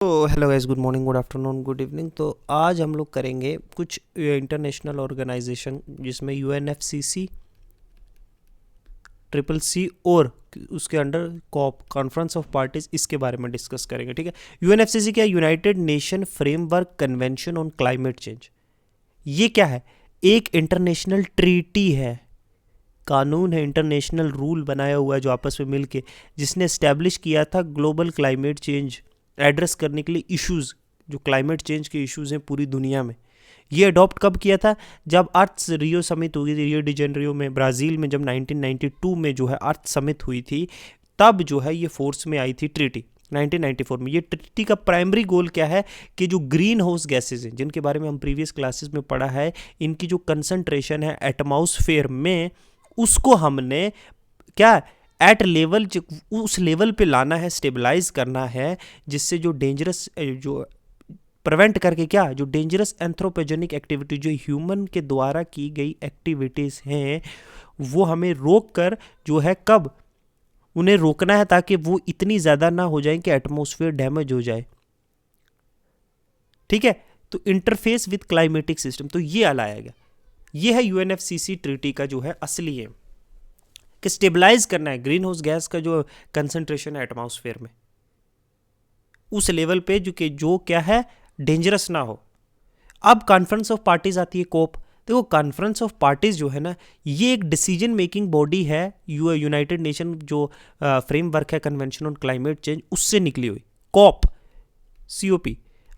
तो hello guys, good morning, good afternoon, good evening. तो आज हम लोग करेंगे कुछ इंटरनेशनल ऑर्गेनाइजेशन जिसमें यूएनएफसीसी, ट्रिपल सी और उसके under COP, conference of parties, इसके बारे में डिस्कस करेंगे। ठीक है। यूएनएफसीसी क्या है? United nation framework convention on climate change. ये क्या है? एक इंटरनेशनल ट्रीटी है, कानून है, इंटरनेशनल रूल बनाया हुआ है जो आपस में मिलके जिसने इस्टेब्लिश किया था ग्लोबल क्लाइमेट चेंज एड्रेस करने के लिए इश्यूज, जो क्लाइमेट चेंज के इश्यूज हैं पूरी दुनिया में। ये अडॉप्ट कब किया था? जब अर्थ रियो समिट हुई थी, रियो डी जेनेरियो में, ब्राज़ील में, जब 1992 में जो है अर्थ समिट हुई थी, तब जो है ये फोर्स में आई थी ट्रीटी 1994 में। ये ट्रीटी का प्राइमरी गोल क्या है कि जो ग्रीन हाउस गैसेज हैं, जिनके बारे में हम प्रीवियस क्लासेस में पढ़ा है, इनकी जो कंसंट्रेशन है एटमॉस्फेयर में, उसको हमने क्या एट लेवल, उस लेवल पे लाना है, स्टेबलाइज करना है, जिससे जो डेंजरस, जो प्रिवेंट करके, क्या जो डेंजरस एंथ्रोपोजेनिक एक्टिविटी, जो ह्यूमन के द्वारा की गई एक्टिविटीज़ हैं, वो हमें रोक कर जो है कब उन्हें रोकना है, ताकि वो इतनी ज़्यादा ना हो जाए कि एटमॉस्फेयर डैमेज हो जाए। ठीक है। तो इंटरफेस विद क्लाइमेटिक सिस्टम, तो ये लाया गया। ये है यूएनएफसीसी ट्रीटी का जो है असली एम, कि स्टेबलाइज करना है ग्रीन हाउस गैस का जो कंसंट्रेशन है एटमॉस्फेयर में, उस लेवल पे जो क्या है, डेंजरस ना हो। अब कॉन्फ्रेंस ऑफ पार्टीज आती है, कोप। देखो, कॉन्फ्रेंस ऑफ पार्टीज जो है ना, ये एक डिसीजन मेकिंग बॉडी है, यूनाइटेड नेशन जो फ्रेमवर्क है कन्वेंशन ऑन क्लाइमेट चेंज, उससे निकली हुई। Corp, COP।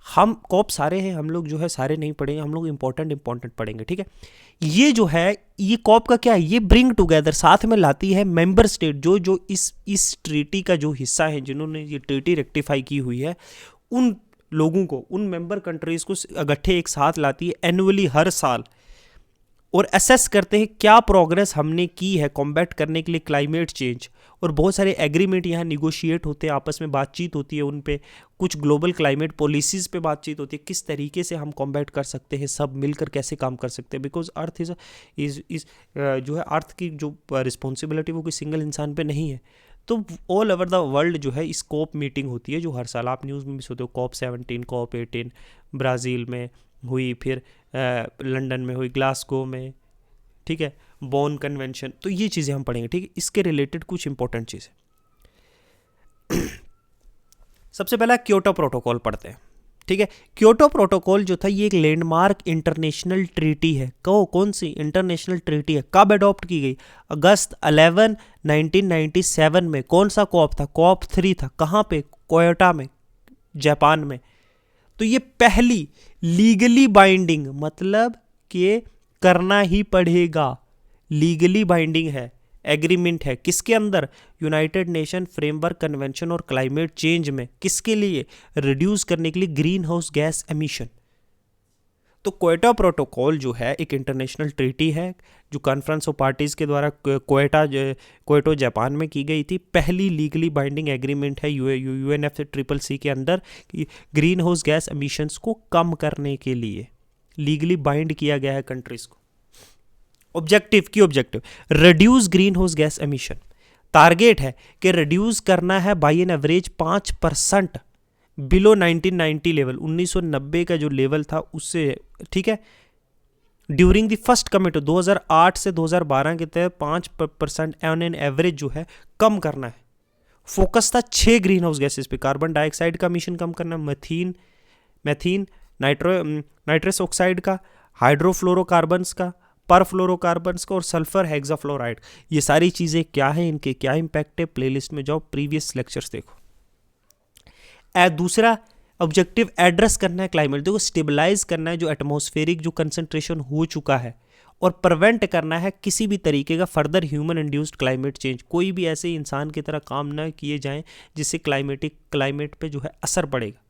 हम कॉप सारे हैं, हम लोग जो है सारे नहीं पढ़ेंगे, हम लोग इंपॉर्टेंट पढ़ेंगे। ठीक है। ये जो है, ये कॉप का क्या है, ये ब्रिंग टुगेदर, साथ में लाती है मेंबर स्टेट जो इस ट्रीटी का जो हिस्सा है, जिन्होंने ये ट्रीटी रेक्टिफाई की हुई है, उन लोगों को, उन मेंबर कंट्रीज को इकट्ठे एक साथ लाती है एनुअली, हर साल, और असेस करते हैं क्या प्रोग्रेस हमने की है कॉम्बैट करने के लिए क्लाइमेट चेंज। और बहुत सारे एग्रीमेंट यहाँ निगोशिएट होते हैं, आपस में बातचीत होती है उन पे, कुछ ग्लोबल क्लाइमेट पॉलिसीज़ पे बातचीत होती है, किस तरीके से हम कॉम्बैट कर सकते हैं, सब मिलकर कैसे काम कर सकते हैं। बिकॉज अर्थ इज जो है, अर्थ की जो रिस्पॉन्सिबिलिटी वो कोई सिंगल इंसान पे नहीं है। तो ऑल ओवर द वर्ल्ड जो है इस कॉप मीटिंग होती है, जो हर साल आप न्यूज़ में भी सुनते हो, COP 17, COP 18 ब्राज़ील में हुई, फिर लंदन में हुई, ग्लासगो में। ठीक है। बॉन कन्वेंशन। तो ये चीज़ें हम पढ़ेंगे। ठीक है। इसके रिलेटेड कुछ इंपॉर्टेंट चीज़ें। सबसे पहला क्योटो प्रोटोकॉल पढ़ते हैं। ठीक है। क्योटो प्रोटोकॉल जो था, ये एक लैंडमार्क इंटरनेशनल ट्रीटी है। कौन सी इंटरनेशनल ट्रीटी है? कब अडॉप्ट की गई? अगस्त 11, 1997 में। कौन सा कॉप था? COP 3 था। कहाँ पे? कोयोटा में, जापान में। तो ये पहली लीगली बाइंडिंग, मतलब कि करना ही पड़ेगा, लीगली बाइंडिंग है, एग्रीमेंट है, किसके अंदर? यूनाइटेड नेशन फ्रेमवर्क कन्वेंशन और क्लाइमेट चेंज में। किसके लिए? रिड्यूस करने के लिए ग्रीन हाउस गैस एमिशन। तो क्योटो प्रोटोकॉल जो है एक इंटरनेशनल ट्रीटी है, जो कॉन्फ्रेंस ऑफ पार्टीज के द्वारा क्योटो जापान में की गई थी। पहली लीगली बाइंडिंग एग्रीमेंट है UNFCCC के अंदर, कि ग्रीन हाउस गैस एमिशंस को कम करने के लिए लीगली बाइंड किया गया है कंट्रीज को। Objective reduce green house gas emission. Target है कि रिड्यूस करना है by an average 5% below 1990 level, 1990 का जो लेवल था उससे। ठीक है। ड्यूरिंग द फर्स्ट कमिट 2008 से 2012 के तहत 5% ऑन एन एवरेज जो है कम करना है। फोकस था 6 ग्रीन हाउस गैसेस पे। कार्बन डाइऑक्साइड का एमिशन कम करना, मैथीन, नाइट्रस ऑक्साइड का, हाइड्रोफ्लोरोकार्बन्स का, परफ्लोरोकार्बन्स का, और सल्फर हेक्साफ्लोराइड। ये सारी चीज़ें क्या है, इनके क्या इंपैक्ट है, प्लेलिस्ट में जाओ, प्रीवियस लेक्चर्स देखो। दूसरा ऑब्जेक्टिव एड्रेस करना है क्लाइमेट, देखो स्टेबलाइज करना है जो एटमॉस्फेरिक जो कंसंट्रेशन हो चुका है, और प्रिवेंट करना है किसी भी तरीके का further human induced climate change. कोई भी ऐसे इंसान की तरह काम ना किए जाएं जिससे क्लाइमेट पे जो है असर पड़ेगा।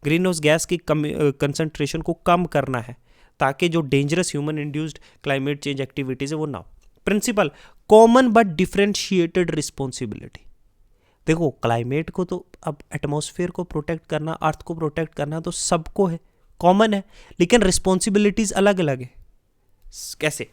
ग्रीन हाउस गैस की कंसंट्रेशन को कम करना है, ताकि जो dangerous human induced climate change activities है वो ना हो। Principle common but differentiated responsibility. देखो, क्लाइमेट को तो, अब एटमॉस्फेयर को प्रोटेक्ट करना, अर्थ को प्रोटेक्ट करना तो सबको है, कॉमन है, लेकिन रिस्पॉन्सिबिलिटीज अलग अलग है। कैसे?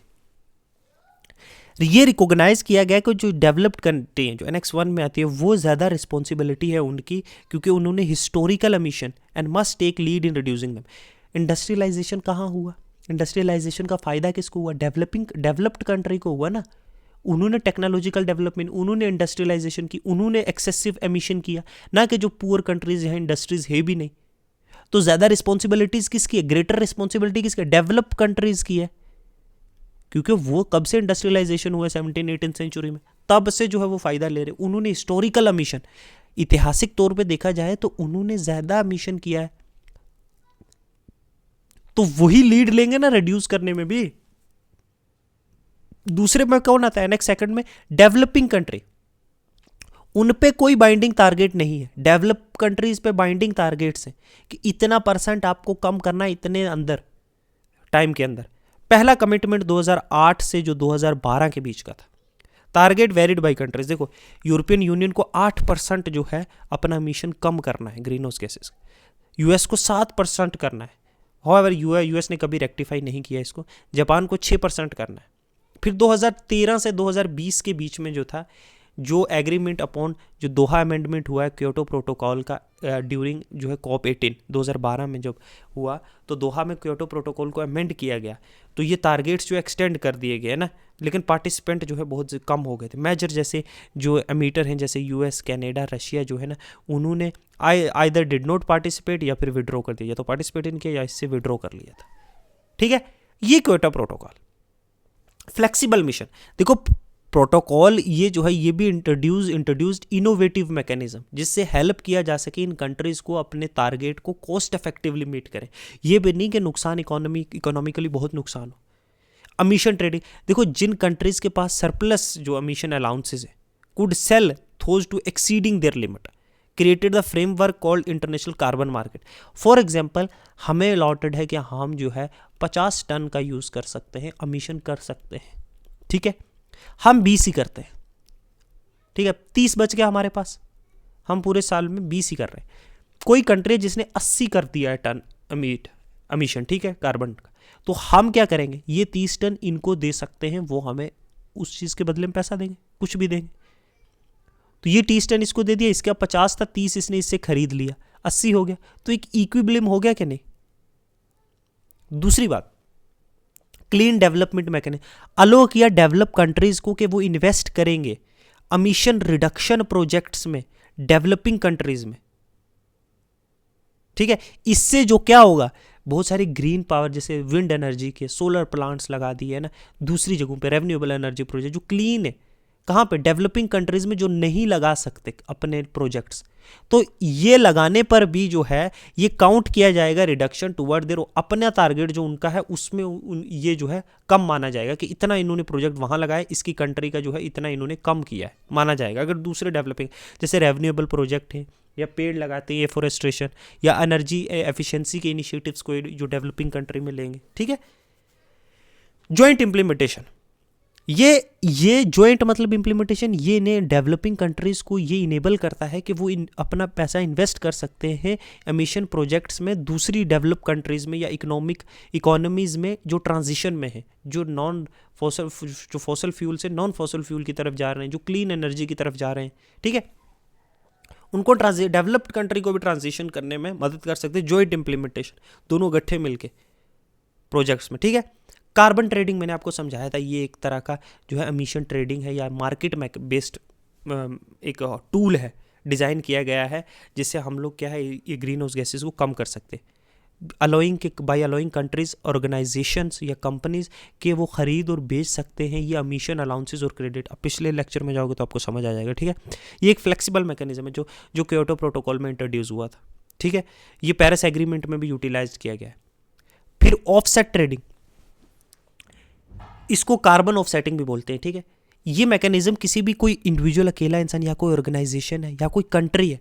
ये रिकॉग्नाइज किया गया कि जो डेवलप्ड कंट्री हैं, जो एनेक्स 1 में आती है, वो ज़्यादा रिस्पॉन्सिबिलिटी है उनकी, क्योंकि उन्होंने historical emission and must take lead in reducing them. Industrialisation कहाँ हुआ? इंडस्ट्रियलाइजेशन का फ़ायदा किसको हुआ? डेवलप्ड कंट्री को हुआ ना। उन्होंने टेक्नोलॉजिकल डेवलपमेंट, उन्होंने इंडस्ट्रियलाइजेशन की, उन्होंने एक्सेसिव एमिशन किया, ना कि जो पुअर कंट्रीज हैं, इंडस्ट्रीज है भी नहीं। तो ज़्यादा रिस्पॉन्सिबिलिटीज़ किसकी है? ग्रेटर रिस्पॉन्सिबिलिटी किसकी है? डेवलप्ड कंट्रीज़ की है, क्योंकि वो कब से इंडस्ट्रियलाइजेशन हुआ? 17-18 सेंचुरी में, तब से जो है वो फ़ायदा ले रहे। उन्होंने हिस्टोरिकल एमिशन, ऐतिहासिक तौर पे देखा जाए तो उन्होंने ज़्यादा एमिशन किया है, तो वही लीड लेंगे ना रिड्यूस करने में भी। दूसरे में कौन आता है? नेक्स्ट सेकंड में डेवलपिंग कंट्री, उन पे कोई बाइंडिंग टारगेट नहीं है। डेवलप कंट्रीज पे बाइंडिंग टारगेट्स हैं कि इतना % आपको कम करना है इतने अंदर, टाइम के अंदर। पहला कमिटमेंट 2008 से जो 2012 के बीच का था। Target varied by countries. देखो, यूरोपियन यूनियन को 8% जो है अपना एमिशन कम करना है ग्रीन हाउस गैसेस, यूएस को 7% करना है। हाउएवर यूएस ने कभी रेक्टिफाई नहीं किया इसको। जापान को 6% करना है। फिर 2013 से 2020 के बीच में जो था, जो एग्रीमेंट अपॉन जो दोहा अमेंडमेंट हुआ है क्योटो प्रोटोकॉल का ड्यूरिंग जो है COP18 2012 में जब हुआ, तो दोहा में क्योटो प्रोटोकॉल को अमेंड किया गया, तो ये टारगेट्स जो एक्सटेंड कर दिए गए ना, लेकिन पार्टिसिपेंट जो है बहुत कम हो गए थे। मेजर जैसे जो एमीटर हैं, जैसे यूएस, कनाडा, रशिया जो है ना, उन्होंने आइदर डिड नॉट पार्टिसिपेट या फिर विड्रॉ कर दिया, या तो पार्टिसिपेट नहीं किया या इससे विड्रॉ कर लिया था। ठीक है, ये क्योटो प्रोटोकॉल। फ्लेक्सिबल मिशन, देखो प्रोटोकॉल ये जो है ये भी इंट्रोड्यूस्ड इनोवेटिव मैकेनिज्म, जिससे हेल्प किया जा सके इन कंट्रीज को अपने टारगेट को कोस्ट इफेक्टिवली मीट करें। ये भी नहीं कि नुकसान इकोनॉमिकली बहुत नुकसान हो। एमिशन ट्रेडिंग, देखो जिन कंट्रीज के पास सरप्लस जो एमिशन अलाउंसेज है could sell those to exceeding their limit, created the framework called international carbon market. For example, हमें अलॉटेड है कि हम जो है 50 टन का यूज़ कर सकते हैं, एमिशन कर सकते हैं। ठीक है, हम 20 ही करते हैं। ठीक है, 30 बच गया हमारे पास, हम पूरे साल में 20 ही कर रहे हैं। कोई कंट्री जिसने 80 कर दिया है टन एमिशन, ठीक है, कार्बन का, तो हम क्या करेंगे? ये 30 टन इनको दे सकते हैं, वो हमें उस चीज़ के बदले में पैसा देंगे, कुछ भी देंगे। तो ये 30 टन इसको दे दिया, इसका 50 था, 30 इसने इससे खरीद लिया, 80 हो गया, तो एक इक्विलिब्रियम हो गया कि नहीं? दूसरी बात, क्लीन डेवलपमेंट मैकेनिज्म अलो किया डेवलप कंट्रीज को कि वो इन्वेस्ट करेंगे एमिशन रिडक्शन प्रोजेक्ट्स में डेवलपिंग कंट्रीज में। ठीक है, इससे जो क्या होगा, बहुत सारी ग्रीन पावर जैसे विंड एनर्जी के सोलर प्लांट्स लगा दिए है ना दूसरी जगहों पे, रेन्यूएबल एनर्जी प्रोजेक्ट जो क्लीन है, कहाँ पे? डेवलपिंग कंट्रीज में, जो नहीं लगा सकते अपने प्रोजेक्ट्स, तो ये लगाने पर भी जो है ये काउंट किया जाएगा रिडक्शन टुवर्ड देयर अपना टारगेट जो उनका है, उसमें ये जो है कम माना जाएगा कि इतना इन्होंने प्रोजेक्ट वहाँ लगाया, इसकी कंट्री का जो है इतना इन्होंने कम किया है, माना जाएगा। अगर दूसरे डेवलपिंग जैसे रेन्यूएबल प्रोजेक्ट हैं या पेड़ लगाते हैं, एफोरेस्ट्रेशन या एनर्जी एफिशिएंसी के इनिशिएटिव्स को जो डेवलपिंग कंट्री में लेंगे। ठीक है, जॉइंट इम्प्लीमेंटेशन, ये जॉइंट मतलब इम्प्लीमेंटेशन, ये ने डेवलपिंग कंट्रीज को ये इनेबल करता है कि वो अपना पैसा इन्वेस्ट कर सकते हैं एमिशन प्रोजेक्ट्स में दूसरी डेवलप कंट्रीज में या इकोनॉमीज में जो ट्रांजिशन में है, जो फॉसल फ्यूल से नॉन फॉसल फ्यूल की तरफ जा रहे हैं, जो क्लीन एनर्जी की तरफ जा रहे हैं। ठीक है, उनको डेवलप्ड कंट्री को भी ट्रांजिशन करने में मदद कर सकते हैं जॉइंट इम्प्लीमेंटेशन, दोनों गट्ठे मिलके प्रोजेक्ट्स में। ठीक है, कार्बन ट्रेडिंग मैंने आपको समझाया था, ये एक तरह का जो है एमिशन ट्रेडिंग है या मार्केट बेस्ड एक टूल है, डिज़ाइन किया गया है, जिससे हम लोग क्या है ये ग्रीन हाउस गैसेस को कम कर सकते हैं। बाय अलोइंग कंट्रीज, ऑर्गेनाइजेशंस या कंपनीज के वो खरीद और बेच सकते हैं ये एमिशन अलाउंसेस और क्रेडिट। अब पिछले लेक्चर में जाओगे तो आपको समझ आ जाएगा। ठीक है, ये एक फ्लेक्सिबल मैकेनिज्म है जो क्योटो प्रोटोकॉल में इंट्रोड्यूस हुआ था। ठीक है, ये पेरिस एग्रीमेंट में भी यूटिलाइज किया गया है। फिर ऑफसेट ट्रेडिंग, इसको कार्बन ऑफसेटिंग भी बोलते हैं। ठीक है, ये मैकेनिज्म किसी भी कोई इंडिविजुअल, अकेला इंसान या कोई ऑर्गेनाइजेशन है या कोई कंट्री है,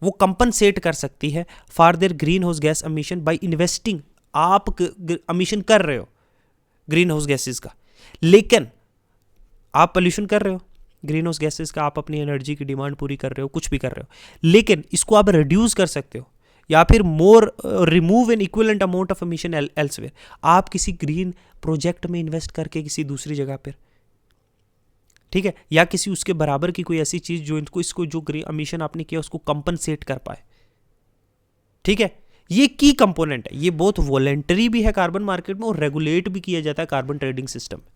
वो कंपनसेट कर सकती है for their green house gas emission by investing. आप एमिशन कर रहे हो ग्रीन हाउस गैसेस का, लेकिन आप पोल्यूशन कर रहे हो ग्रीन हाउस गैसेस का, आप अपनी एनर्जी की डिमांड पूरी कर रहे हो, कुछ भी कर रहे हो, लेकिन इसको आप रिड्यूस कर सकते हो या फिर more remove an equivalent amount of emission elsewhere. आप किसी ग्रीन प्रोजेक्ट में इन्वेस्ट करके किसी दूसरी जगह पर ठीक है, या किसी उसके बराबर की कोई ऐसी चीज जो इसको जो एमिशन आपने किया उसको कंपनसेट कर पाए। ठीक है, ये की कंपोनेंट है, ये बहुत वॉलेंटरी भी है कार्बन मार्केट में और रेगुलेट भी किया जाता है कार्बन ट्रेडिंग सिस्टम में।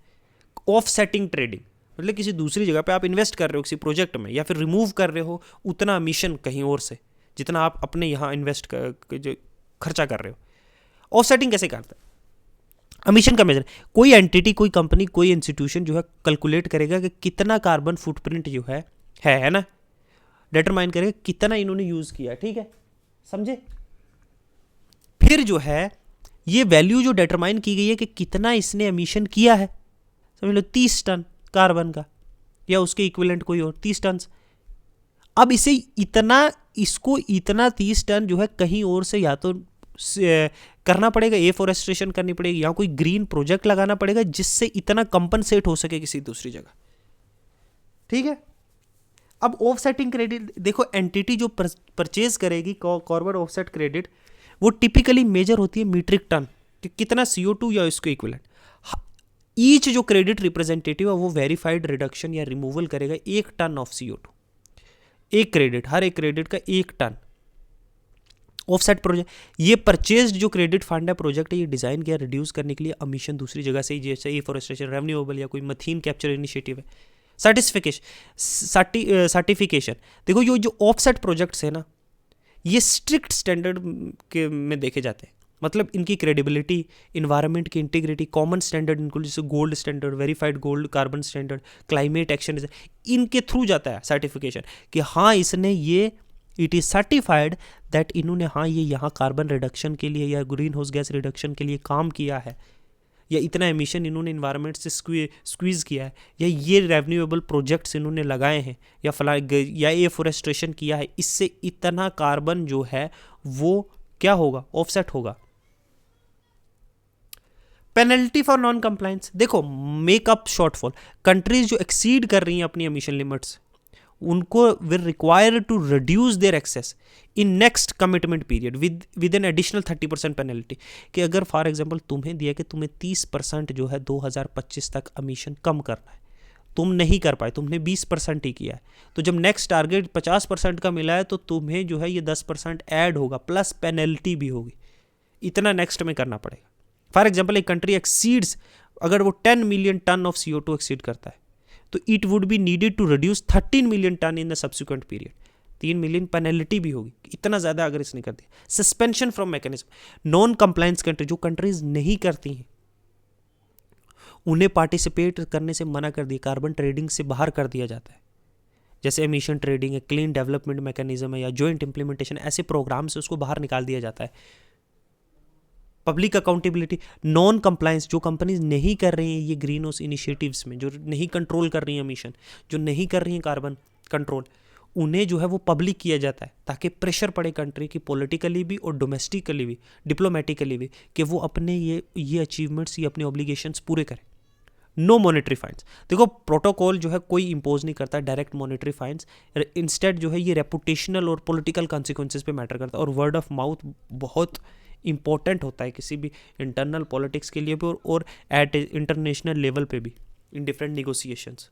ऑफसेटिंग ट्रेडिंग मतलब किसी दूसरी जगह पे आप इन्वेस्ट कर रहे हो किसी प्रोजेक्ट में या फिर रिमूव कर रहे हो उतना एमिशन कहीं और से जितना आप अपने यहाँ इन्वेस्ट जो खर्चा कर रहे हो। ऑफसेटिंग कैसे करता है? एमिशन का मेजर, कोई एंटिटी, कोई कंपनी, कोई इंस्टीट्यूशन जो है कैलकुलेट करेगा कि कितना कार्बन फुटप्रिंट जो है ना, डिटरमाइन करेगा कितना इन्होंने यूज किया। ठीक है, समझे? फिर जो है ये वैल्यू जो डिटरमाइन की गई है कि कितना इसने एमिशन किया है, समझ लो 30 टन कार्बन का या उसके इक्विवेलेंट कोई और 30 टन। अब इसको इतना 30 टन जो है कहीं और से या तो करना पड़ेगा, एफॉरेस्ट्रेशन करनी पड़ेगी या कोई ग्रीन प्रोजेक्ट लगाना पड़ेगा जिससे इतना कंपनसेट हो सके किसी दूसरी जगह। ठीक है, अब ऑफसेटिंग क्रेडिट देखो, एंटिटी जो परचेज करेगी कार्बन ऑफसेट क्रेडिट वो टिपिकली मेजर होती है मीट्रिक टन कि कितना CO2 या इसको इक्विवेलेंट। ईच जो क्रेडिट रिप्रेजेंटेटिव है वो वेरीफाइड रिडक्शन या रिमूवल करेगा 1 टन ऑफ CO2। एक क्रेडिट, हर एक क्रेडिट का 1 टन। ऑफसेट प्रोजेक्ट, ये परचेज्ड जो क्रेडिट फंड है प्रोजेक्ट है, ये डिजाइन किया रिड्यूस करने के लिए एमिशन दूसरी जगह से, जैसे एफॉरेस्टेशन, रेन्यूएबल या कोई मथीन कैप्चर इनिशिएटिव है। सर्टिफिकेशन देखो, जो ऑफसेट प्रोजेक्ट्स है ना ये स्ट्रिक्ट स्टैंडर्ड के में देखे जाते हैं, मतलब इनकी क्रेडिबिलिटी, इन्वायरमेंट की इंटीग्रिटी, कॉमन स्टैंडर्ड इनको जैसे gold standard, verified gold carbon standard, climate action, इनके थ्रू जाता है सर्टिफिकेशन कि हाँ इसने ये इट इज़ सर्टिफाइड दैट इन्होंने हाँ ये यहाँ कार्बन रिडक्शन के लिए या ग्रीन हाउस गैस रिडक्शन के लिए काम किया है, या इतना एमिशन इन्होंने इन्वायरमेंट से स्क्वीज़ किया है, या ये रेन्यूएबल प्रोजेक्ट्स इन्होंने लगाए हैं, या एफॉरेस्ट्रेशन किया है, इससे इतना कार्बन जो है वो क्या होगा, ऑफसेट होगा। पेनल्टी फॉर नॉन कंप्लायंस, देखो मेकअप शॉर्टफॉल, कंट्रीज जो एक्सीड कर रही हैं अपनी एमिशन लिमिट्स उनको will require to reduce their excess in next commitment period with an additional 30% penalty. कि अगर फॉर एग्जांपल तुम्हें दिया कि तुम्हें 30% जो है 2025 तक एमिशन कम करना है, तुम नहीं कर पाए, तुमने 20% ही किया है, तो जब नेक्स्ट टारगेट 50% का मिला है तो तुम्हें जो है ये 10% ऐड होगा प्लस पेनल्टी भी होगी, इतना नेक्स्ट में करना पड़ेगा। फॉर एग्जाम्पल एक कंट्री एक्सीड्स, अगर वो 10 million ton of CO2 exceed करता है तो it would be needed to reduce 13 million tonne in the subsequent period, 3 million penalty भी होगी, इतना ज़्यादा अगर इसने कर दिया। Suspension from mechanism, non compliance country जो कंट्रीज नहीं करती हैं उन्हें पार्टिसिपेट करने से मना कर दिया, कार्बन ट्रेडिंग से बाहर कर दिया जाता है, जैसे एमिशन ट्रेडिंग है, क्लीन डेवलपमेंट मैकेनिज्म है या जॉइंट इंप्लीमेंटेशन, ऐसे प्रोग्राम से उसको बाहर निकाल दिया जाता है। पब्लिक अकाउंटेबिलिटी, नॉन कंप्लायंस जो कंपनीज नहीं कर रही हैं ये ग्रीन हाउस इनिशिएटिव्स में, जो नहीं कंट्रोल कर रही हैं एमिशन, जो नहीं कर रही हैं कार्बन कंट्रोल, उन्हें जो है वो पब्लिक किया जाता है ताकि प्रेशर पड़े कंट्री की पॉलिटिकली भी और डोमेस्टिकली भी, डिप्लोमेटिकली भी, कि वो अपने ये अचीवमेंट्स, ये अपने ऑब्लिगेशंस पूरे करें। नो मॉनेटरी फाइन्स, देखो प्रोटोकॉल जो है कोई इंपोज नहीं करता डायरेक्ट मॉनेटरी फाइन्स, इंस्टेड जो है ये रेपुटेशनल और पॉलिटिकल कॉन्सिक्वेंसेस पे मैटर करता है, और वर्ड ऑफ माउथ बहुत इंपॉर्टेंट होता है किसी भी इंटरनल पॉलिटिक्स के लिए भी और एट इंटरनेशनल लेवल पे भी इन डिफरेंट निगोसिएशंस।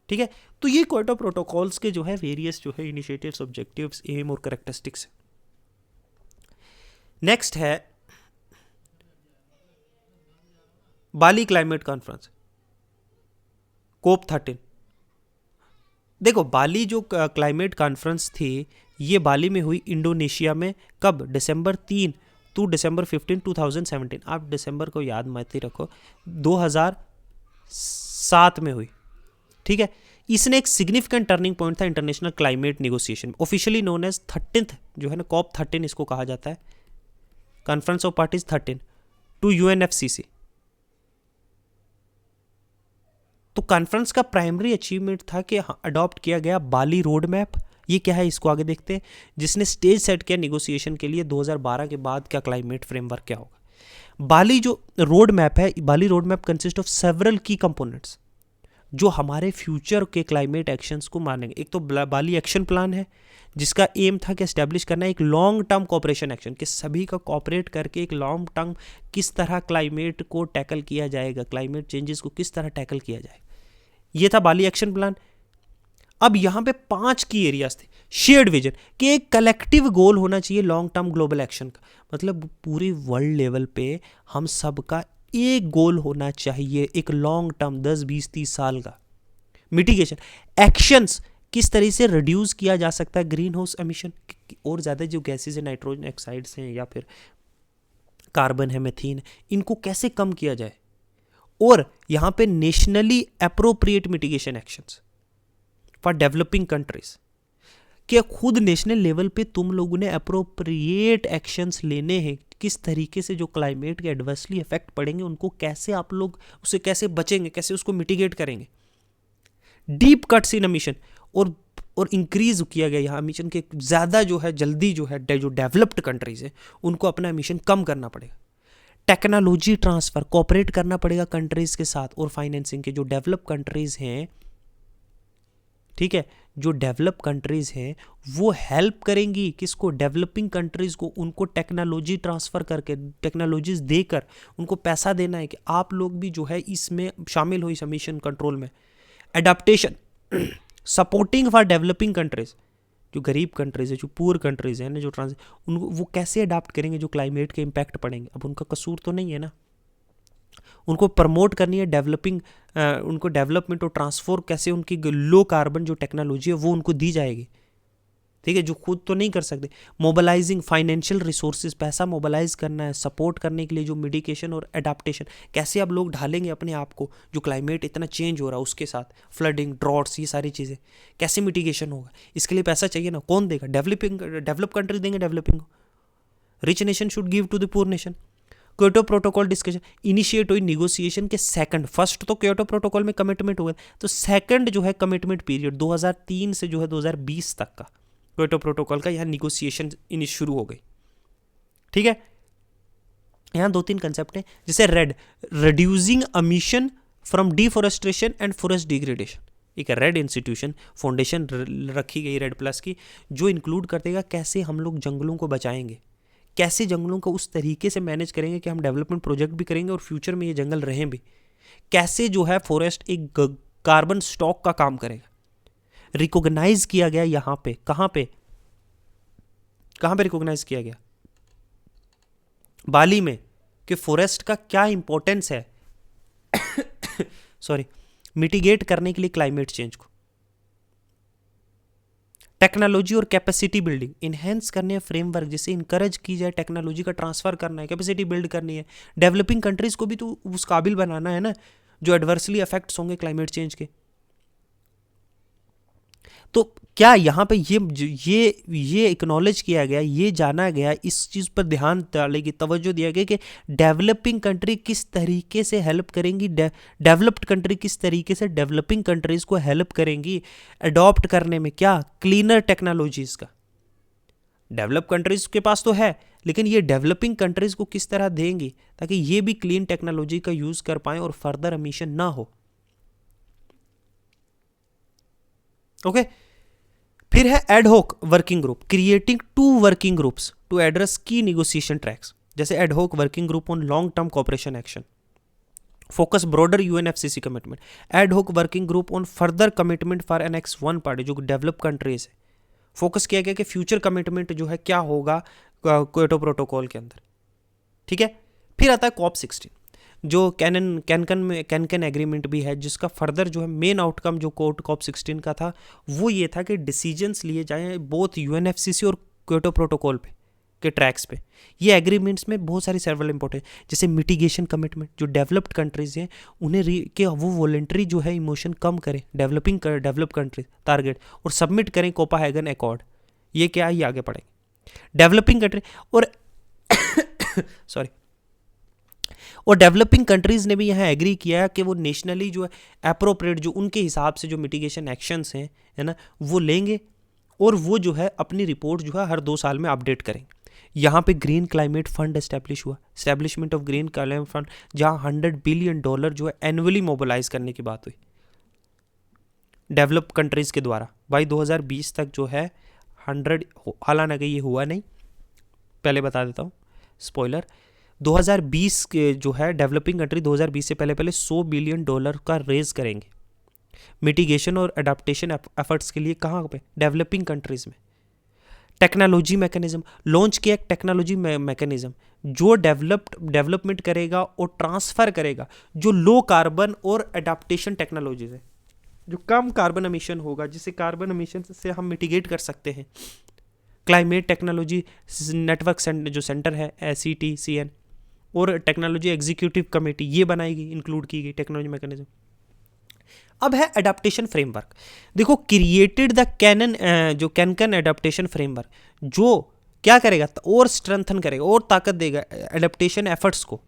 ठीक है, तो ये क्योटो प्रोटोकॉल्स के जो है वेरियस जो है इनिशिएटिव्स, ऑब्जेक्टिव्स, एम और कैरेक्टरिस्टिक्स। नेक्स्ट है बाली क्लाइमेट कॉन्फ्रेंस, COP13। देखो बाली जो क्लाइमेट कॉन्फ्रेंस थी ये बाली में हुई इंडोनेशिया में, कब? दिसंबर 3 टू दिसंबर 15, 2017। आप दिसंबर को याद मत ही रखो, 2007 में हुई। ठीक है, इसने एक सिग्निफिकेंट टर्निंग पॉइंट था international climate negotiation, officially known as 13th जो है ना COP13 इसको कहा जाता है, conference of parties 13 to UNFCCC। तो कॉन्फ्रेंस का प्राइमरी अचीवमेंट था कि अडॉप्ट किया गया बाली रोड मैप। ये क्या है इसको आगे देखते हैं, जिसने स्टेज सेट किया निगोसिएशन के लिए 2012 के बाद क्या क्लाइमेट फ्रेमवर्क क्या होगा। बाली जो रोड मैप है, बाली road map consist of several key components जो हमारे फ्यूचर के क्लाइमेट एक्शंस को मानेंगे। एक तो बाली एक्शन प्लान है जिसका एम था कि एस्टेब्लिश करना एक लॉन्ग टर्म कोऑपरेशन एक्शन, कि सभी का कोऑपरेट करके एक लॉन्ग टर्म किस तरह क्लाइमेट को टैकल किया जाएगा, क्लाइमेट चेंजेस को किस तरह टैकल किया जाएगा। ये था बाली एक्शन प्लान। अब यहाँ पे 5 की एरियाज थे। शेयर्ड विजन कि एक कलेक्टिव गोल होना चाहिए लॉन्ग टर्म ग्लोबल एक्शन का, मतलब पूरे वर्ल्ड लेवल पे हम सबका एक गोल होना चाहिए, एक लॉन्ग टर्म 10 20 30 साल का। मिटिगेशन एक्शंस, किस तरह से रिड्यूस किया जा सकता है ग्रीन हाउस एमिशन, और ज़्यादा जो गैसेज है, नाइट्रोजन ऑक्साइड्स हैं या फिर कार्बन है, मीथेन है, इनको कैसे कम किया जाए। और यहाँ पे nationally appropriate mitigation actions for developing countries, कि खुद नेशनल लेवल पे तुम लोगों ने अप्रोप्रिएट एक्शंस लेने हैं, किस तरीके से जो क्लाइमेट के एडवर्सली इफेक्ट पड़ेंगे उनको कैसे आप लोग उससे कैसे बचेंगे, कैसे उसको मिटिगेट करेंगे। डीप कट्स इन एमिशन, और इंक्रीज किया गया यहाँ एमिशन के ज़्यादा जो है, जल्दी जो है जो डेवलप्ड कंट्रीज है उनको अपना एमिशन कम करना पड़ेगा। टेक्नोलॉजी ट्रांसफर, कोऑपरेट करना पड़ेगा कंट्रीज के साथ, और फाइनेंसिंग के जो डेवलप कंट्रीज हैं, ठीक है, जो डेवलप कंट्रीज हैं वो हेल्प करेंगी किसको, डेवलपिंग कंट्रीज को, उनको टेक्नोलॉजी ट्रांसफर करके, टेक्नोलॉजीज देकर उनको पैसा देना है कि आप लोग भी जो है इसमें शामिल हो, इस एमिशन कंट्रोल में। Adaptation, supporting for developing countries, जो गरीब कंट्रीज है, जो पुअर कंट्रीज है ना, जो उनको वो कैसे अडाप्ट करेंगे जो क्लाइमेट के इम्पैक्ट पड़ेंगे। अब उनका कसूर तो नहीं है ना, उनको प्रमोट करनी है डेवलपिंग, उनको डेवलपमेंट और ट्रांसफर कैसे, उनकी लो कार्बन जो टेक्नोलॉजी है वो उनको दी जाएगी, ठीक है, जो खुद तो नहीं कर सकते। मोबिलाइजिंग फाइनेंशियल रिसोर्सेज, पैसा मोबिलाइज करना है सपोर्ट करने के लिए जो मिटिगेशन और एडाप्टेशन, कैसे आप लोग ढालेंगे अपने आप को, जो क्लाइमेट इतना चेंज हो रहा है उसके साथ, फ्लडिंग, ड्रॉट्स, ये सारी चीज़ें कैसे मिटिगेशन होगा, इसके लिए पैसा चाहिए ना, कौन देगा, डेवलप कंट्री देंगे डेवलपिंग को। Rich nation should give to the poor nation. Kyoto protocol discussion initiate हुई निगोसिएशन के सेकंड, फर्स्ट तो क्योटो प्रोटोकॉल में कमिटमेंट हो गया, तो सेकंड जो है कमिटमेंट पीरियड 2003 से जो है 2020 तक का क्योटो प्रोटोकॉल का यहाँ निगोसिएशन शुरू हो गई, ठीक है। यहाँ 2-3 कंसेप्ट हैं, जैसे red, reducing emission from deforestation and forest degradation, एक रेड इंस्टीट्यूशन फाउंडेशन रखी गई रेड प्लस की, जो इंक्लूड कर देगा कैसे हम लोग जंगलों को बचाएंगे, कैसे जंगलों को उस तरीके से मैनेज करेंगे कि हम डेवलपमेंट प्रोजेक्ट भी करेंगे और फ्यूचर में ये जंगल रहें भी, कैसे जो है फॉरेस्ट एक कार्बन स्टॉक का काम करेगा। रिकॉग्नाइज किया गया यहाँ पे, कहाँ पे रिकॉग्नाइज किया गया, बाली में, कि फॉरेस्ट का क्या इंपॉर्टेंस है सॉरी, मिटिगेट करने के लिए क्लाइमेट चेंज को। टेक्नोलॉजी और कैपेसिटी बिल्डिंग, इनहेंस करने हैं फ्रेमवर्क, जिसे इनकरेज की जाए, टेक्नोलॉजी का ट्रांसफर करना है, कैपेसिटी बिल्ड करनी है, डेवलपिंग कंट्रीज को भी तो उस काबिल बनाना है ना जो एडवर्सली अफेक्ट्स होंगे क्लाइमेट चेंज के। तो क्या यहाँ पे ये एक्नॉलेज किया गया, ये जाना गया, इस चीज़ पर ध्यान डालेगी, तवज्जो दिया गया कि डेवलपिंग कंट्री किस तरीके से हेल्प करेंगी, डेवलप्ड कंट्री किस तरीके से डेवलपिंग कंट्रीज़ को हेल्प करेंगी अडॉप्ट करने में, क्या क्लीनर टेक्नोलॉजीज़ का। डेवलप कंट्रीज़ के पास तो है, लेकिन ये डेवलपिंग कंट्रीज़ को किस तरह देंगी ताकि ये भी क्लीन टेक्नोलॉजी का यूज़ कर पाएँ और फर्दर एमिशन ना हो। ओके फिर है ad hoc working group, creating 2 working groups to address की नेगोशिएशन ट्रैक्स, जैसे ad hoc working group on long term cooperation action, focus broader UNFCCC commitment, ad hoc working group on further commitment for annex 1 party, जो develop countries है, focus किया गया कि future commitment जो है क्या होगा क्योटो प्रोटोकॉल के अंदर, ठीक है। फिर आता है कॉप 16, जो कैनकन एग्रीमेंट भी है, जिसका फर्दर जो है मेन आउटकम जो कॉप 16 का था वो ये था कि डिसीजंस लिए जाएं बोथ यूएनएफसीसी और क्योटो प्रोटोकॉल पे के ट्रैक्स पे। ये एग्रीमेंट्स में बहुत सारी सेवरल इंपॉर्टेंट, जैसे मिटिगेशन कमिटमेंट, जो डेवलप्ड कंट्रीज हैं उन्हें कि वो वॉलंटरी जो है इमोशन कम करें, डेवलप कंट्रीज टारगेट, और सबमिट करें कोपाहेगन अकॉर्ड। ये क्या है, ये आगे पढ़ेंगे। डेवलपिंग कंट्री और सॉरी और डेवलपिंग कंट्रीज़ ने भी यहाँ एग्री किया कि वो नेशनली जो है अप्रोप्रिएट, जो उनके हिसाब से जो मिटिगेशन एक्शंस हैं, है ना, वो लेंगे और वो जो है अपनी रिपोर्ट जो है हर 2 साल में अपडेट करेंगे। यहाँ पे ग्रीन क्लाइमेट फंड एस्टैब्लिश हुआ, establishment of green climate fund, जहाँ $100 बिलियन जो है एनुअली मोबिलाइज करने की बात हुई डेवलप कंट्रीज़ के द्वारा बाई 2020 तक जो है 100, हालांकि ये हुआ नहीं, पहले बता देता हूँ स्पॉइलर, 2020 के जो है डेवलपिंग कंट्री 2020 से पहले $100 बिलियन का रेज करेंगे मिटिगेशन और अडाप्टेशन एफर्ट्स के लिए कहाँ पे, डेवलपिंग कंट्रीज में। टेक्नोलॉजी मैकेनिज्म लॉन्च किया, टेक्नोलॉजी मैकेनिज्म जो डेवलपमेंट करेगा और ट्रांसफर करेगा जो लो कार्बन और अडाप्टेशन टेक्नोलॉजीज है, जो कम कार्बन एमिशन होगा, जिससे कार्बन एमिशन से हम मिटिगेट कर सकते हैं। क्लाइमेट टेक्नोलॉजी नेटवर्क जो सेंटर है SETCN और टेक्नोलॉजी एग्जीक्यूटिव कमेटी ये बनाएगी, इंक्लूड की गई टेक्नोलॉजी मैकेनिज्म। अब है अडेप्टेशन फ्रेमवर्क। देखो क्रिएटेड द कैनन जो कैनकन अडेप्टेशन फ्रेमवर्क जो क्या करेगा और स्ट्रेंथन करेगा और ताकत देगा अडेप्टेशन एफर्ट्स को,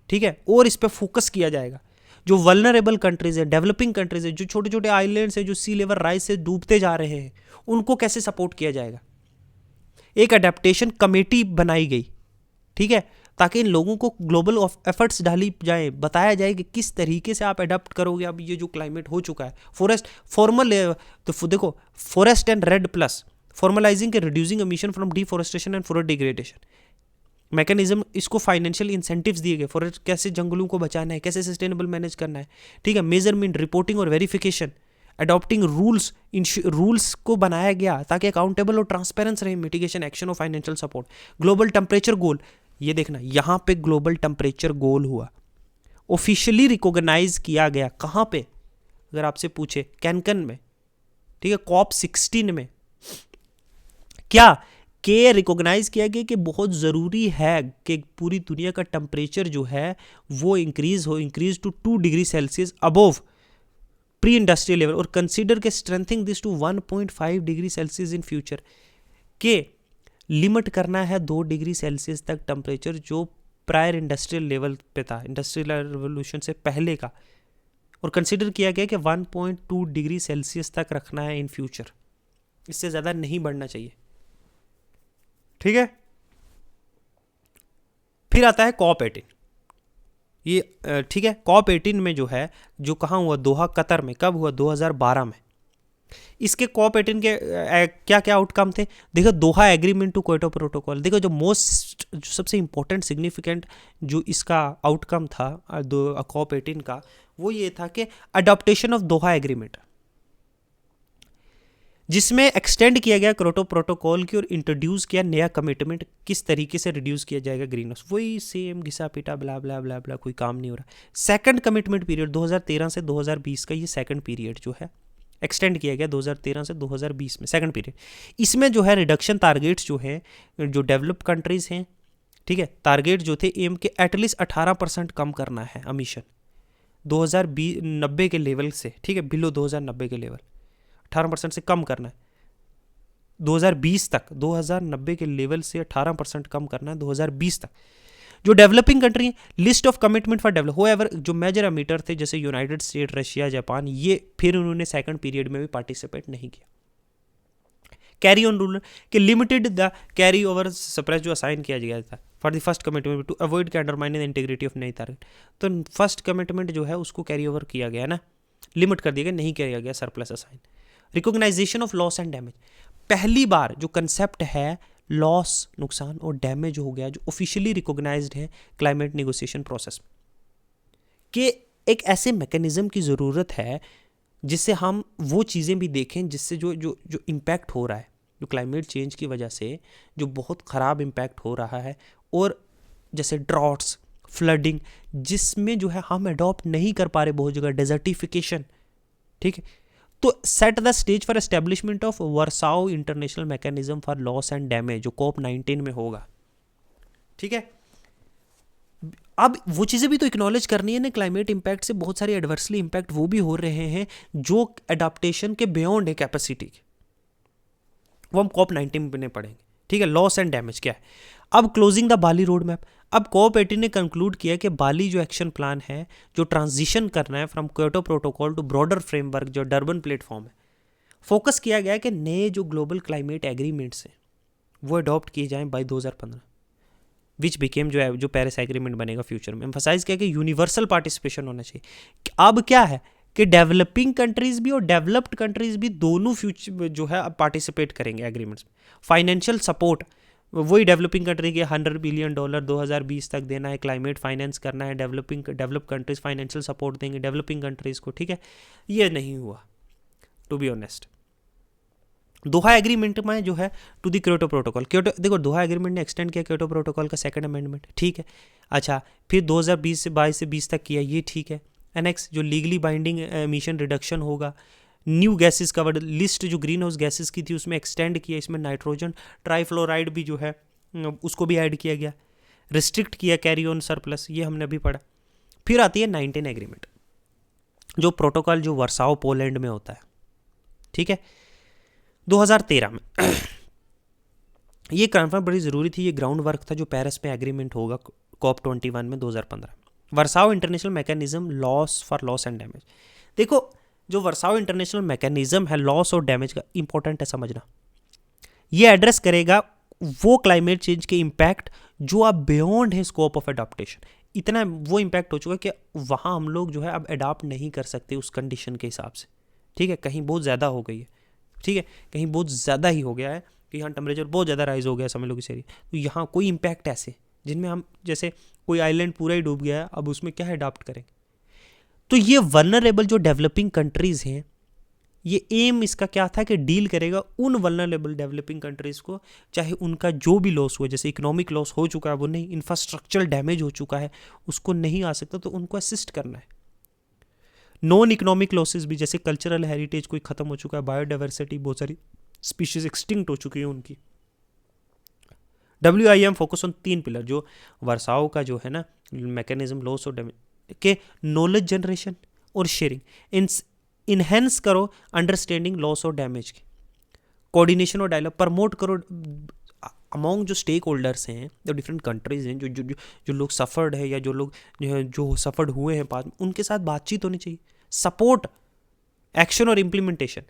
ठीक है, और इस पर फोकस किया जाएगा। जो वल्नरेबल कंट्रीज है, डेवलपिंग कंट्रीज है, जो छोटे छोटे आइलैंड्स है जो सी लेवल राइज से डूबते जा रहे हैं, उनको कैसे सपोर्ट किया जाएगा। एक अडेप्टेशन कमेटी बनाई गई, ठीक है, ताकि इन लोगों को ग्लोबल एफर्ट्स डाली जाए, बताया जाए कि किस तरीके से आप अडेप्ट करोगे। अब ये जो क्लाइमेट हो चुका है, फॉरेस्ट फॉर्मल तो देखो forest and red plus formalising के reducing emission from deforestation and forest degradation mechanism, इसको फाइनेंशियल इंसेंटिव्स दिए गए, फॉरेस्ट कैसे जंगलों को बचाना है, कैसे सस्टेनेबल मैनेज करना है, ठीक है, मेजरमेंट, रिपोर्टिंग और वेरिफिकेशन, अडॉप्टिंग रूल्स को बनाया गया ताकि अकाउंटेबल और ट्रांसपेरेंस रहे मिटिगेशन एक्शन और फाइनेंशियल सपोर्ट। ग्लोबल टेम्परेचर गोल, ये देखना यहाँ पे ग्लोबल टेम्परेचर गोल हुआ, ऑफिशियली रिकॉग्नाइज किया गया। कहाँ पे, अगर आपसे पूछे कैनकन में, ठीक है, COP16 में क्या के रिकॉग्नाइज किया गया कि बहुत ज़रूरी है कि पूरी दुनिया का टेम्परेचर जो है वो increase to 2 degree Celsius above pre industrial level और कंसीडर के strengthening this to 1.5 degree Celsius in future, के लिमिट करना है 2 डिग्री सेल्सियस तक टेम्परेचर जो प्रायर इंडस्ट्रियल लेवल पे था, इंडस्ट्रियल रेवोल्यूशन से पहले का, और कंसीडर किया गया कि 1.2 डिग्री सेल्सियस तक रखना है इन फ्यूचर, इससे ज़्यादा नहीं बढ़ना चाहिए, ठीक है। फिर आता है COP18, ये ठीक है, COP18 में जो है, जो कहाँ हुआ, दोहा कतर में, कब हुआ, 2012 में। इसके COP18 के क्या क्या आउटकम थे, देखो Doha agreement to Kyoto protocol. देखो जो सबसे इंपॉर्टेंट सिग्निफिकेंट जो इसका आउटकम था COP18 का, वो ये था कि अडॉप्टेशन ऑफ दोहा एग्रीमेंट, जिसमें एक्सटेंड किया गया क्योटो प्रोटोकॉल की और इंट्रोड्यूस किया नया कमिटमेंट, किस तरीके से रिड्यूस किया जाएगा ग्रीन हाउस, वही सेम घिसा पीटा ब्ला ब्ला ब्ला ब्ला, कोई काम नहीं हो रहा। सेकंड कमिटमेंट पीरियड 2013 से 2020 का, ये सेकंड पीरियड जो है एक्सटेंड किया गया 2013 से 2020 में, सेकंड पीरियड। इसमें जो है रिडक्शन टारगेट्स जो है, जो डेवलप्ड कंट्रीज हैं, ठीक है, टारगेट जो थे एम के एटलीस्ट 18% कम करना है एमिशन 2090 के लेवल से, ठीक है, बिलो 2090 के लेवल 18% से कम करना है 2020 तक, 2090 के लेवल से 18% कम करना है 2020 तक। जो डेवलपिंग कंट्री है, list of commitment for develop however, जो मेजर एमिटर थे जैसे यूनाइटेड स्टेट, रशिया, जापान, ये फिर उन्होंने सेकंड पीरियड में भी पार्टिसिपेट नहीं किया। कैरी ऑन रूल कि limited the carry over surplus जो असाइन किया गया था for the first commitment to avoid के अंडरमाइनिंग द इंटीग्रिटी ऑफ नई टारगेट, तो फर्स्ट कमिटमेंट जो है उसको कैरी ओवर किया गया ना, लिमिट कर दिया गया, नहीं किया गया surplus assign. Recognition of loss and damage, पहली बार जो कंसेप्ट है लॉस, नुकसान और डैमेज हो गया, जो ऑफिशियली रिकॉग्नाइज्ड है क्लाइमेट नेगोशिएशन प्रोसेस के, एक ऐसे मैकेनिज्म की ज़रूरत है जिससे हम वो चीज़ें भी देखें जिससे जो जो जो इम्पैक्ट हो रहा है, जो क्लाइमेट चेंज की वजह से जो बहुत ख़राब इम्पैक्ट हो रहा है, और जैसे ड्रॉट्स, फ्लडिंग, जिसमें जो है हम अडॉप्ट नहीं कर पा रहे बहुत जगह, डेजर्टिफिकेशन, ठीक है, तो set the stage for establishment of Warsaw international mechanism for loss and damage जो COP19 में होगा, ठीक है। अब वो चीज़ें भी तो एक्नॉलेज करनी है ना, क्लाइमेट इंपैक्ट से बहुत सारे एडवर्सली इंपैक्ट वो भी हो रहे हैं जो अडाप्टेशन के बियॉन्ड है कैपेसिटी के, वो हम COP19 में पढ़ेंगे, ठीक है। लॉस एंड डैमेज क्या है। अब closing the Bali road map, अब COP18 ने कंक्लूड किया कि बाली जो एक्शन प्लान है, जो ट्रांजिशन करना है from Kyoto protocol to broader framework जो डर्बन प्लेटफॉर्म है, फोकस किया गया कि नए जो ग्लोबल क्लाइमेट एग्रीमेंट्स हैं वो अडॉप्ट किए जाएं बाय 2015, विच बिकेम जो है जो पेरिस एग्रीमेंट बनेगा फ्यूचर में। एम्फसाइज किया कि यूनिवर्सल पार्टिसिपेशन होना चाहिए। अब क्या है कि डेवलपिंग कंट्रीज भी और डेवलप्ड कंट्रीज भी दोनों फ्यूचर जो है अब पार्टिसिपेट करेंगे एग्रीमेंट्स में। फाइनेंशियल सपोर्ट वही डेवलपिंग कंट्री के $100 बिलियन 2020 तक देना है, क्लाइमेट फाइनेंस करना है, डेवलप कंट्रीज फाइनेंशियल सपोर्ट देंगे डेवलपिंग कंट्रीज को, ठीक है। ये नहीं हुआ to be honest. Doha agreement में जो है to the Kyoto protocol, Kyoto देखो दोहा एग्रीमेंट ने एक्सटेंड किया क्योटो प्रोटोकॉल का सेकंड अमेंडमेंट, ठीक है। अच्छा, फिर 2020 से 22 से 20 तक किया, ये ठीक है। एनेक्स जो लीगली बाइंडिंग एमिशन रिडक्शन होगा, न्यू गैसेस कवर्ड लिस्ट जो ग्रीन हाउस गैसेस की थी उसमें एक्सटेंड किया, इसमें नाइट्रोजन ट्राइफ्लोराइड भी जो है उसको भी ऐड किया गया, रिस्ट्रिक्ट किया कैरी ऑन सरप्लस, ये हमने अभी पढ़ा। फिर आती है 19 एग्रीमेंट, जो प्रोटोकॉल जो वर्साओ पोलैंड में होता है, ठीक है, 2013 में। ये कन्फर्म बड़ी ज़रूरी थी, ये ग्राउंड वर्क था जो पेरिस में एग्रीमेंट होगा COP21 में 2015। Warsaw international mechanism loss for loss and damage. देखो जो वर्साओ इंटरनेशनल मैकेनिज्म है लॉस और डैमेज का, इंपॉर्टेंट है समझना, ये एड्रेस करेगा वो क्लाइमेट चेंज के इम्पैक्ट जो अब बियॉन्ड है स्कोप ऑफ अडॉप्टेशन। इतना वो इम्पैक्ट हो चुका है कि वहाँ हम लोग जो है अब अडॉप्ट नहीं कर सकते उस कंडीशन के हिसाब से, ठीक है। कहीं बहुत ज़्यादा हो गई है, ठीक है, कहीं बहुत ज़्यादा ही हो गया है कि यहाँ टेम्परेचर बहुत ज़्यादा राइज हो गया है, समझ लो किसी एरिया। तो यहाँ कोई इम्पैक्ट ऐसे जिनमें हम जैसे कोई आइलैंड पूरा ही डूब गया है, अब उसमें क्या अडॉप्ट करेंगे। तो ये वल्नरेबल जो डेवलपिंग कंट्रीज़ हैं, ये एम इसका क्या था कि डील करेगा उन वल्नरेबल डेवलपिंग कंट्रीज़ को, चाहे उनका जो भी लॉस हुआ, जैसे इकोनॉमिक लॉस हो चुका है वो नहीं, इंफ्रास्ट्रक्चरल डैमेज हो चुका है उसको नहीं आ सकता, तो उनको असिस्ट करना है। नॉन इकोनॉमिक लॉसेस भी, जैसे कल्चरल हेरिटेज कोई ख़त्म हो चुका है, बायोडाइवर्सिटी बहुत सारी स्पीशीज एक्सटिंक्ट हो चुकी है उनकी। WIM फोकस ऑन 3 पिलर जो वर्साओ का जो है ना मैकेनिज्म लॉस और डैमेज के, नॉलेज जनरेशन और शेयरिंग, इनहेंस करो अंडरस्टैंडिंग लॉस और डैमेज की, कोऑर्डिनेशन और डायलॉग प्रमोट करो अमॉन्ग जो स्टेक होल्डर्स हैं, जो डिफरेंट कंट्रीज हैं, जो लोग सफर्ड है या जो लोग जो सफर्ड हुए हैं बाद में, उनके साथ बातचीत होनी चाहिए। सपोर्ट एक्शन और implementation,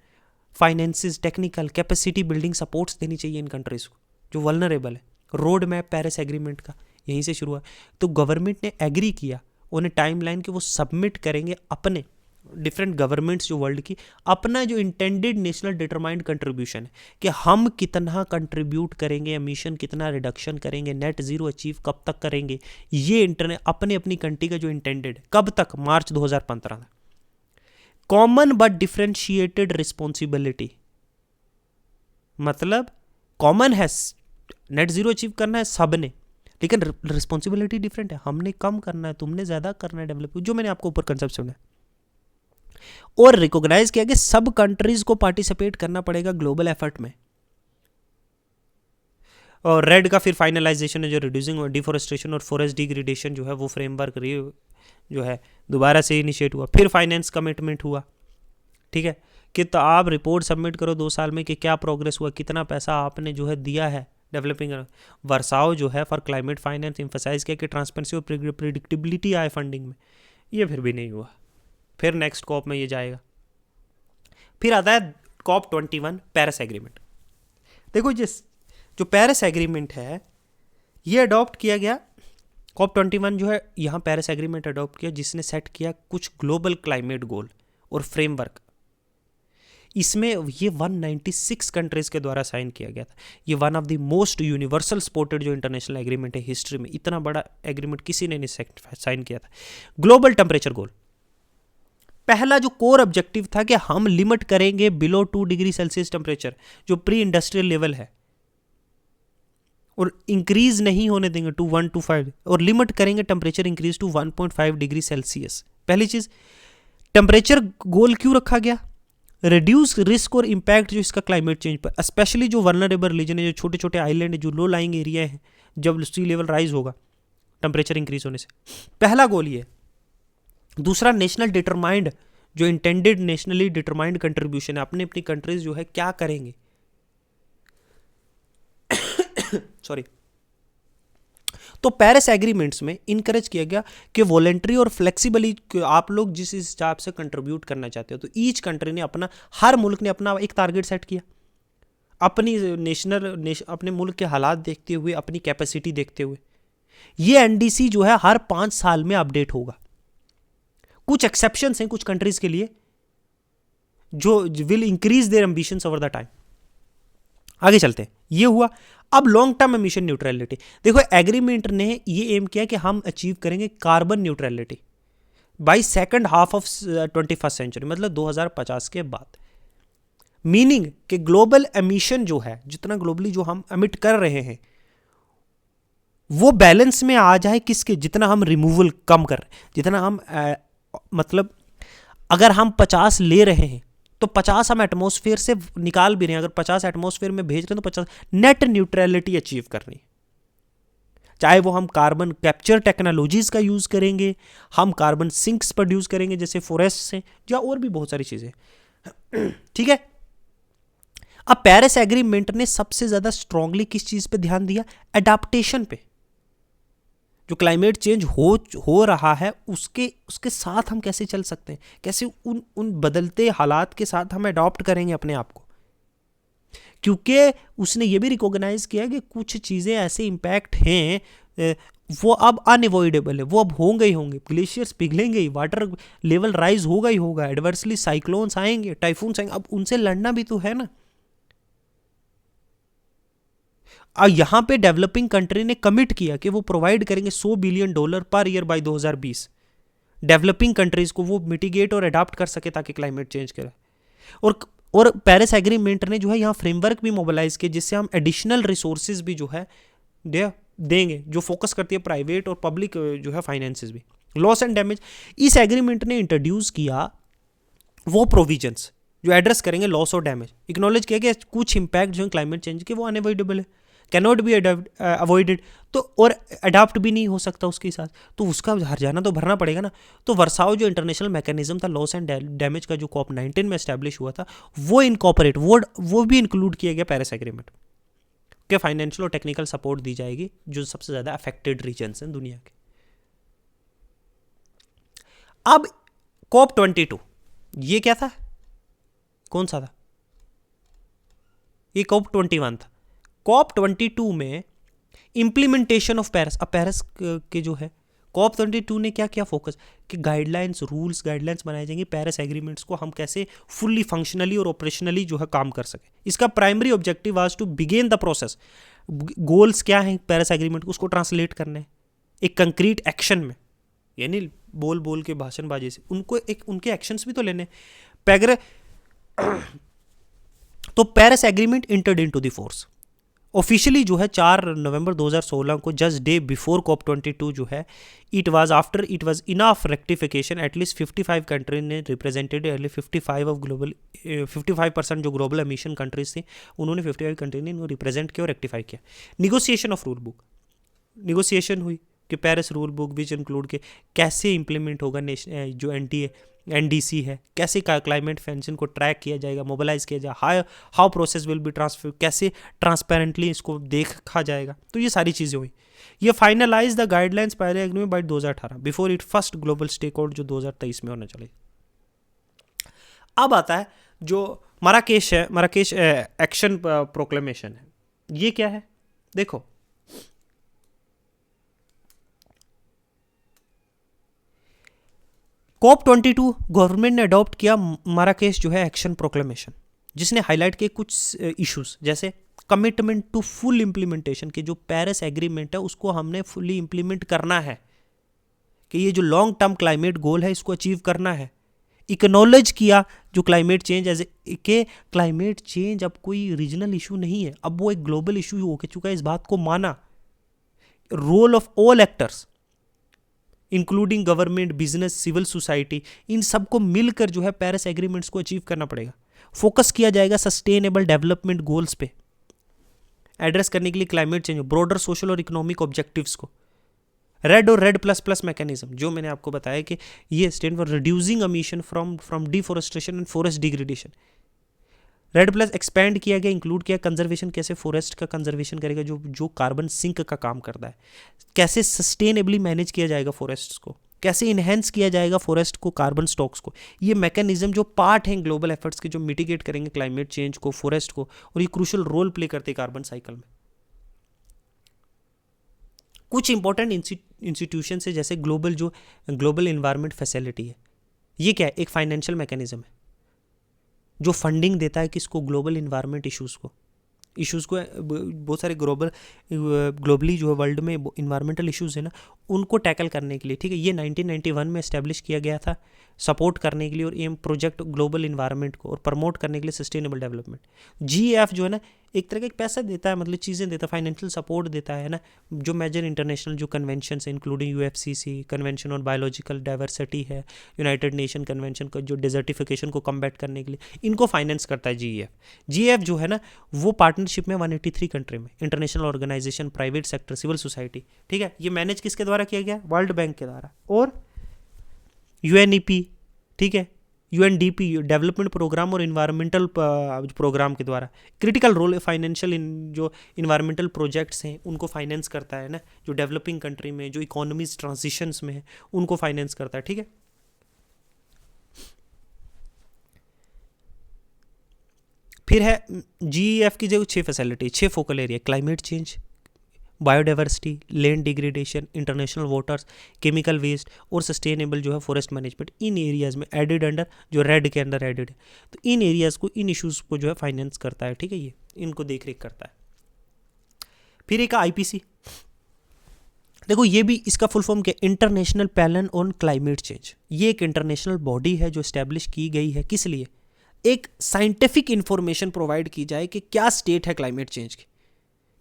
finances, technical capacity building supports देनी चाहिए इन कंट्रीज को जो वल्नरेबल है। रोड मैप पेरिस एग्रीमेंट का यहीं से शुरू हुआ। तो गवर्नमेंट ने एग्री किया, उन्हें टाइमलाइन कि वो सबमिट करेंगे अपने डिफरेंट गवर्नमेंट्स जो वर्ल्ड की, अपना जो इंटेंडेड नेशनल डिटरमाइंड कंट्रीब्यूशन है कि हम कितना कंट्रीब्यूट करेंगे, एमिशन कितना रिडक्शन करेंगे, नेट जीरो अचीव कब तक करेंगे, ये इंटरनेट अपने अपनी कंट्री का जो इंटेंडेड कब तक, मार्च 2015 तक। कॉमन बट डिफरेंशिएटेड रिस्पॉन्सिबिलिटी, मतलब कॉमन है, नेट जीरो अचीव करना है सब ने, लेकिन रिस्पॉन्सिबिलिटी डिफरेंट है, हमने कम करना है, तुमने ज़्यादा करना है डेवलप, जो मैंने आपको ऊपर कंसेप्ट सुना। और रिकॉग्नाइज किया कि सब कंट्रीज को पार्टिसिपेट करना पड़ेगा ग्लोबल एफर्ट में। और रेड का फिर फाइनलाइजेशन है जो रिड्यूसिंग डिफोरेस्टेशन और फॉरेस्ट डिग्रेडेशन जो है वो फ्रेमवर्क जो है दोबारा से इनिशिएट हुआ। फिर फाइनेंस कमिटमेंट हुआ, ठीक है, कि तो आप रिपोर्ट सबमिट करो 2 साल में कि क्या प्रोग्रेस हुआ, कितना पैसा आपने जो है दिया है डेवलपिंग। वर्साओ जो है फॉर क्लाइमेट फाइनेंस एम्फसाइज किया कि ट्रांसपेरेंसी और प्रिडिक्टेबिलिटी आए फंडिंग में, ये फिर भी नहीं हुआ। फिर नेक्स्ट कॉप में ये जाएगा। फिर आता है COP21 पेरिस एग्रीमेंट। देखो जो पेरिस एग्रीमेंट है ये अडॉप्ट किया गया, COP21 जो है यहाँ पेरिस एग्रीमेंट अडॉप्ट किया जिसने सेट किया कुछ ग्लोबल क्लाइमेट गोल और फ्रेमवर्क। इसमें ये 196 कंट्रीज के द्वारा साइन किया गया था। ये one of the most universal supported जो इंटरनेशनल एग्रीमेंट है हिस्ट्री में। इतना बड़ा एग्रीमेंट किसी ने नहीं साइन किया था। ग्लोबल टेम्परेचर गोल, पहला जो कोर ऑब्जेक्टिव था कि हम लिमिट करेंगे बिलो 2 डिग्री सेल्सियस टेम्परेचर जो प्री इंडस्ट्रियल लेवल है, और इंक्रीज नहीं होने देंगे टू 1 to 5, और लिमिट करेंगे temperature increase to 1.5 degree Celsius. पहली चीज, टेम्परेचर गोल क्यों रखा गया? रिड्यूस रिस्क और इम्पैक्ट जो इसका क्लाइमेट चेंज पर, स्पेशली जो वल्नरेबल रीजन है, जो छोटे छोटे आइलैंड है, जो लो लाइंग एरिया है, जब सी लेवल राइज होगा टेम्परेचर इंक्रीज होने से। पहला गोल ये। दूसरा, नेशनल डिटरमाइंड जो इंटेंडेड नेशनली डिटरमाइंड कंट्रीब्यूशन है, अपनी अपनी कंट्रीज जो है क्या करेंगे सॉरी। तो पेरिस एग्रीमेंट्स में इनकरेज किया गया कि वॉलेंट्री और फ्लेक्सिबली आप लोग जिस हिसाब से कंट्रीब्यूट करना चाहते हो। तो ईच कंट्री ने अपना, हर मुल्क ने अपना एक टारगेट सेट किया, अपनी अपने मुल्क के हालात देखते हुए, अपनी कैपेसिटी देखते हुए। ये NDC जो है हर 5 साल में अपडेट होगा। कुछ एक्सेप्शंस हैं कुछ कंट्रीज के लिए जो will increase their ambitions over the time. आगे चलते हैं, ये हुआ। अब लॉन्ग टर्म एमिशन न्यूट्रलिटी, देखो एग्रीमेंट ने ये एम किया कि हम अचीव करेंगे carbon neutrality by second half of 21st century, मतलब 2050 के बाद। मीनिंग कि ग्लोबल एमिशन जो है, जितना ग्लोबली जो हम एमिट कर रहे हैं, वो बैलेंस में आ जाए किसके, जितना हम रिमूवल कम कर रहे हैं, जितना हम मतलब अगर हम 50 ले रहे हैं तो 50 हम एटमॉस्फेयर से निकाल भी रहे हैं, अगर 50 एटमॉस्फेयर में भेज रहे हैं तो 50 नेट न्यूट्रलिटी अचीव करनी है। चाहे वो हम कार्बन कैप्चर टेक्नोलॉजीज का यूज करेंगे, हम कार्बन सिंक्स प्रोड्यूस करेंगे जैसे फॉरेस्ट से, या और भी बहुत सारी चीजें। ठीक है। अब पेरिस एग्रीमेंट ने सबसे ज्यादा स्ट्रांगली किस चीज पे ध्यान दिया, एडाप्टेशन पे। जो क्लाइमेट चेंज हो रहा है उसके साथ हम कैसे चल सकते हैं, कैसे उन बदलते हालात के साथ हम अडॉप्ट करेंगे अपने आप को। क्योंकि उसने ये भी रिकॉग्नाइज किया कि कुछ चीज़ें ऐसे इम्पैक्ट हैं वो अब अनएवॉइडेबल है, वो अब होंगे ही होंगे। ग्लेशियर्स पिघलेंगे ही, वाटर लेवल राइज होगा ही होगा, एडवर्सली साइक्लोन्स आएंगे, टाइफून्स आएंगे, अब उनसे लड़ना भी तो है ना। यहां पे डेवलपिंग कंट्री ने कमिट किया कि वो प्रोवाइड करेंगे $100 billion per year by 2020 developing countries को, वो मिटिगेट और अडॉप्ट कर सके ताकि क्लाइमेट चेंज करे। और पेरिस एग्रीमेंट ने जो है यहाँ फ्रेमवर्क भी मोबिलाइज किया जिससे हम एडिशनल रिसोर्सेज भी जो है देंगे, जो फोकस करती है प्राइवेट और पब्लिक जो है फाइनेंसेस भी। लॉस एंड डैमेज, इस एग्रीमेंट ने इंट्रोड्यूस किया वो प्रोविजंस जो एड्रेस करेंगे लॉस और डैमेज। इक्नॉलेज किया कि कुछ इंपैक्ट जो है क्लाइमेट चेंज के वो अनएवॉइडेबल है, कैनॉट बी अवॉइडेड, तो और अडाप्ट भी नहीं हो सकता उसके साथ, तो उसका हर्जाना तो भरना पड़ेगा ना। तो वर्साओ जो इंटरनेशनल मैकेनिज्म था लॉस एंड डैमेज का, जो COP19 में एस्टैब्लिश हुआ था, वो इनकॉपरेट वो भी इंक्लूड किया गया पेरिस एग्रीमेंट के। फाइनेंशियल और टेक्निकल सपोर्ट दी जाएगी जो सबसे ज़्यादा अफेक्टेड रीजन्स हैं दुनिया के। अब COP22 ये क्या था, कौन सा था, ये COP21 था। COP22 में इंप्लीमेंटेशन ऑफ पेरिस, अब पेरिस के जो है COP22 ने क्या क्या फोकस कि गाइडलाइंस, रूल्स गाइडलाइंस बनाए जाएंगे पेरिस एग्रीमेंट्स को हम कैसे फुल्ली फंक्शनली और ऑपरेशनली जो है काम कर सके। इसका primary objective was to begin the process. Goals क्या हैं पेरिस एग्रीमेंट को, उसको ट्रांसलेट करना है एक कंक्रीट एक्शन में, यानी बोल बोल के भाषणबाजी से उनको एक उनके एक्शंस भी तो लेने। तो Paris agreement entered into the force officially जो है 4 नवंबर 2016 को, जस्ट डे बिफोर COP22 जो है, it was enough rectification. At least 55 country ने रिप्रेजेंटेड, 55% जो ग्लोबल एमिशन कंट्रीज थी उन्होंने 55 कंट्री ने इनको रिप्रेजेंट किया और रेक्टिफाई किया। Negotiation of rule book, negotiation हुई कि Paris rule book which include के कैसे इंप्लीमेंट होगा जो NDC है, कैसे क्लाइमेट फंक्शन को ट्रैक किया जाएगा, मोबिलाइज किया जाएगा, how process will be transfer, कैसे ट्रांसपेरेंटली इसको देखा जाएगा। तो ये सारी चीज़ें हुई। ये finalise the guidelines Paris agreement by 2018 before it first global stake out जो 2023 में होने चले। अब आता है जो मराकेश है, मराकेश एक्शन प्रोक्लेमेशन है। ये क्या है, देखो COP22 गवर्नमेंट ने अडॉप्ट किया मराकेश जो है एक्शन प्रोक्लेमेशन, जिसने हाईलाइट किए कुछ इश्यूज, जैसे कमिटमेंट टू फुल इम्प्लीमेंटेशन के जो पेरिस एग्रीमेंट है उसको हमने फुली इम्प्लीमेंट करना है, कि ये जो लॉन्ग टर्म क्लाइमेट गोल है इसको अचीव करना है। इक्नॉलेज किया जो क्लाइमेट चेंज एज के क्लाइमेट चेंज अब कोई रीजनल इशू नहीं है, अब वो एक ग्लोबल इशू हो चुका है, इस बात को माना। Role of all actors including government, business, civil society, इन सबको मिलकर जो है पेरिस एग्रीमेंट्स को अचीव करना पड़ेगा। फोकस किया जाएगा सस्टेनेबल डेवलपमेंट गोल्स पे एड्रेस करने के लिए क्लाइमेट चेंज, ब्रॉडर सोशल और इकोनॉमिक ऑब्जेक्टिव्स को। रेड और रेड प्लस प्लस मैकेनिज्म जो मैंने आपको बताया कि ये stand for reducing emission from deforestation and forest degradation. Red plus expand किया गया, इंक्लूड किया कंजर्वेशन, कैसे फॉरेस्ट का कंजर्वेशन करेगा जो कार्बन सिंक का काम करता है, कैसे सस्टेनेबली मैनेज किया जाएगा फॉरेस्ट्स को, कैसे इन्हेंस किया जाएगा फॉरेस्ट को, कार्बन स्टॉक्स को। ये मैकेनिज्म जो पार्ट हैं ग्लोबल एफर्ट्स के, जो मिटिगेट करेंगे क्लाइमेट चेंज को, फॉरेस्ट को, और ये क्रूशल रोल प्ले करते हैं कार्बन साइकिल में। कुछ इंपॉर्टेंट इंस्टीट्यूशन है जैसे ग्लोबल इन्वायरमेंट फैसिलिटी है, ये क्या है, एक फाइनेंशियल मैकेनिज्म है जो फंडिंग देता है किसको, ग्लोबल इन्वायरमेंट इश्यूज को, इश्यूज़ को, बहुत सारे ग्लोबली जो है वर्ल्ड में इन्वायरमेंटल इश्यूज़ है ना, उनको टैकल करने के लिए, ठीक है, ये 1991 में इस्टेब्लिश किया गया था सपोर्ट करने के लिए और एम प्रोजेक्ट ग्लोबल इन्वायरमेंट को और प्रमोट करने के लिए सस्टेनेबल डेवलपमेंट। GEF जो है ना एक तरह का एक पैसा देता है, मतलब चीज़ें देता है, फाइनेंशियल सपोर्ट देता है ना, जो मेजर इंटरनेशनल जो कन्वेंशन है including UFCC convention on biological diversity है, यूनाइटेड नेशन कन्वेंशन का जो डिजर्टिफिकेशन को कम्बैट करने के लिए, इनको फाइनेंस करता है GEF जो है ना वो पार्टनरशिप में 183 कंट्री में international organisation, private sector, civil society, ठीक है, ये मैनेज किसके द्वारा किया गया? वर्ल्ड बैंक के द्वारा और UNEP, ठीक है, UNDP डेवलपमेंट प्रोग्राम और इन्वायरमेंटल प्रोग्राम के द्वारा। क्रिटिकल रोल फाइनेंशियल जो इन्वायरमेंटल प्रोजेक्ट्स हैं उनको फाइनेंस करता है ना, जो डेवलपिंग कंट्री में जो इकोनॉमीज ट्रांजिशंस में है उनको फाइनेंस करता है, ठीक है। फिर है GEF की जो 6 facility, 6 focal area, climate change, biodiversity, land degradation, international waters, chemical waste और सस्टेनेबल जो है फॉरेस्ट मैनेजमेंट, इन एरियाज़ में एडेड अंडर जो रेड के अंदर एडेड है, तो इन एरियाज़ को, इन इश्यूज़ को जो है फाइनेंस करता है, ठीक है, ये इनको देख रेख करता है। फिर एक IPC, देखो ये भी इसका फुल फॉर्म क्या, international panel on climate change. ये एक इंटरनेशनल बॉडी है जो इस्टेब्लिश की गई है, किस लिए? एक साइंटिफिक इंफॉर्मेशन प्रोवाइड की जाए कि क्या स्टेट है क्लाइमेट चेंज की,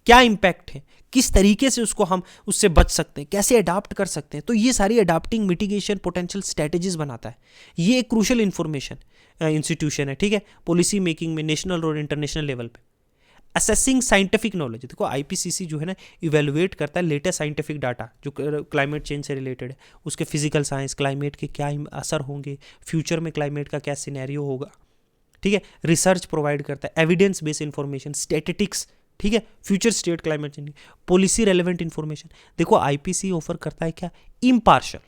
क्या इम्पैक्ट है, किस तरीके से उसको हम उससे बच सकते हैं, कैसे अडाप्ट कर सकते हैं। तो ये सारी अडाप्टिंग मिटिगेशन पोटेंशियल स्ट्रेटेजीज बनाता है। ये एक क्रूशल इंफॉर्मेशन इंस्टीट्यूशन है, ठीक है, पॉलिसी मेकिंग में नेशनल और इंटरनेशनल लेवल पे। असेसिंग साइंटिफिक नॉलेज, देखो IPCC जो है ना इवेलुएट करता है लेटेस्ट साइंटिफिक डाटा जो क्लाइमेट चेंज से रिलेटेड है, उसके फिजिकल साइंस, क्लाइमेट के क्या असर होंगे, फ्यूचर में क्लाइमेट का क्या सिनेरियो होगा, ठीक है। रिसर्च प्रोवाइड करता है, एविडेंस बेस्ड इंफॉर्मेशन, स्टैटिस्टिक्स, ठीक है, future state climate change, policy relevant information. देखो IPC ऑफर करता है क्या, इम्पार्शल,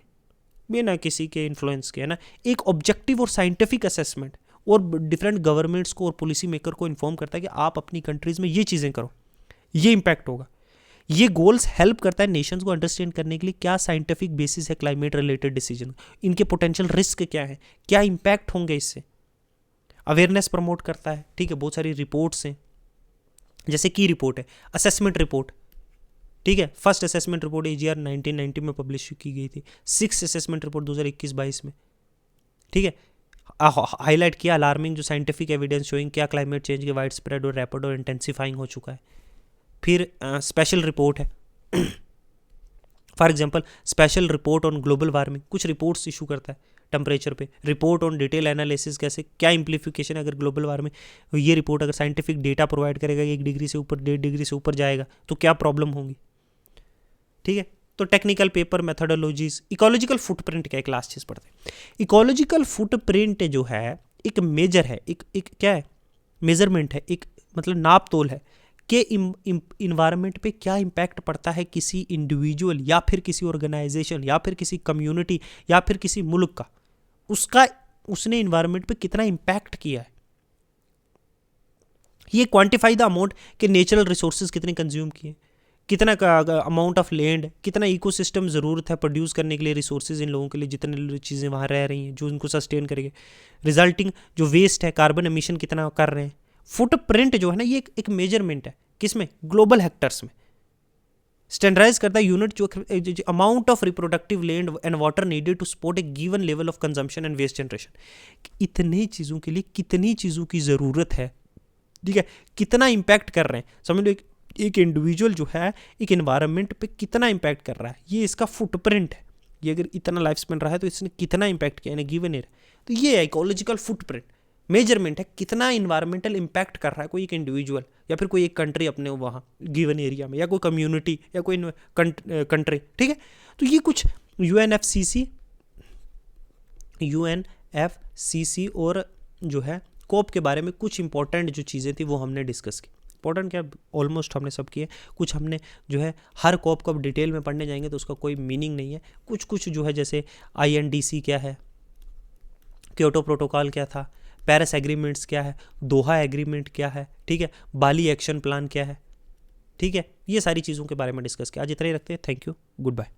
बिना किसी के इन्फ्लुएंस के, है ना, एक ऑब्जेक्टिव और साइंटिफिक असेसमेंट, और डिफरेंट गवर्नमेंट्स को और पॉलिसी मेकर को इन्फॉर्म करता है कि आप अपनी कंट्रीज में ये चीज़ें करो, ये इम्पैक्ट होगा। ये गोल्स हेल्प करता है नेशंस को अंडरस्टैंड करने के लिए क्या साइंटिफिक बेसिस है क्लाइमेट रिलेटेड डिसीजन, इनके पोटेंशियल रिस्क क्या है, क्या इम्पैक्ट होंगे इससे। अवेयरनेस प्रमोट करता है, ठीक है, बहुत सारी रिपोर्ट्स हैं, जैसे की रिपोर्ट है असेसमेंट रिपोर्ट, ठीक है, फर्स्ट असेसमेंट रिपोर्ट AGR 1990 में पब्लिश की गई थी, 6th असेसमेंट रिपोर्ट 2021-22 में, ठीक है, हाईलाइट किया अलार्मिंग जो साइंटिफिक एविडेंस शोइंग क्या क्लाइमेट चेंज के वाइड स्प्रेड और रैपिड और इंटेंसिफाइंग हो चुका है। फिर स्पेशल रिपोर्ट है, for example special report on global warming, कुछ रिपोर्ट्स इशू करता है टेम्परेचर पे, रिपोर्ट ऑन डिटेल एनालिसिस, कैसे क्या इम्प्लीफिकेशन अगर ग्लोबल वार्मिंग, ये रिपोर्ट अगर साइंटिफिक डेटा प्रोवाइड करेगा 1 डिग्री से ऊपर 1.5 डिग्री से ऊपर जाएगा तो क्या प्रॉब्लम होंगी, ठीक है। तो technical paper, methodologies, ecological footprint क्या है, क्लास 6 पढ़ते हैं। इकोलॉजिकल फुटप्रिंट जो है एक मेजर है, एक क्या है, मेजरमेंट है, एक मतलब नाप तोल है कि इन्वायरमेंट पे क्या इम्पैक्ट पड़ता है किसी इंडिविजुअल या फिर किसी ऑर्गेनाइजेशन या फिर किसी कम्युनिटी या फिर किसी मुल्क का, उसका उसने इन्वायरमेंट पे कितना इम्पैक्ट किया है। ये क्वांटिफाई द अमाउंट कि नेचुरल रिसोर्सेज कितने कंज्यूम किए, कितना अमाउंट ऑफ लैंड, कितना इकोसिस्टम ज़रूरत है प्रोड्यूस करने के लिए रिसोर्सेज इन लोगों के लिए, जितने चीज़ें वहाँ रह रही हैं जो इनको सस्टेन करेंगे। रिजल्टिंग जो वेस्ट है, कार्बन एमिशन कितना कर रहे हैं। फुटप्रिंट जो है ना ये एक मेजरमेंट है, किसमें, ग्लोबल हेक्टर्स में। स्टैंडर्डाइज करता है यूनिट जो amount of reproductive land and water needed to support a given level of consumption and waste generation. इतनी चीज़ों के लिए कितनी चीज़ों की ज़रूरत है, ठीक है, कितना इम्पैक्ट कर रहे हैं। समझ लो एक इंडिविजुअल जो है एक एनवायरनमेंट पे कितना इम्पैक्ट कर रहा है, ये इसका फुटप्रिंट है। ये अगर इतना लाइफ स्पेन रहा है तो इसने कितना इम्पैक्ट किया इन गिवन एरिया, तो ये है इकोलॉजिकल फुटप्रिंट। मेजरमेंट है कितना इन्वायरमेंटल इम्पैक्ट कर रहा है कोई एक इंडिविजुअल या फिर कोई एक कंट्री अपने वहाँ गिवन एरिया में, या कोई कम्युनिटी या कोई कंट्री, ठीक है। तो ये कुछ यूएनएफसीसी और जो है कोप के बारे में कुछ इंपॉर्टेंट जो चीज़ें थी वो हमने डिस्कस की। इंपॉर्टेंट क्या, ऑलमोस्ट हमने सब किए। कुछ हमने जो है हर कोप को अब डिटेल में पढ़ने जाएंगे तो उसका कोई मीनिंग नहीं है। कुछ जो है जैसे INDC क्या है, क्योटो प्रोटोकॉल क्या था, पेरिस एग्रीमेंट्स क्या है, दोहा एग्रीमेंट क्या है, ठीक है, बाली एक्शन प्लान क्या है, ठीक है, ये सारी चीज़ों के बारे में डिस्कस किया। आज इतना ही रखते हैं। Thank you, good bye.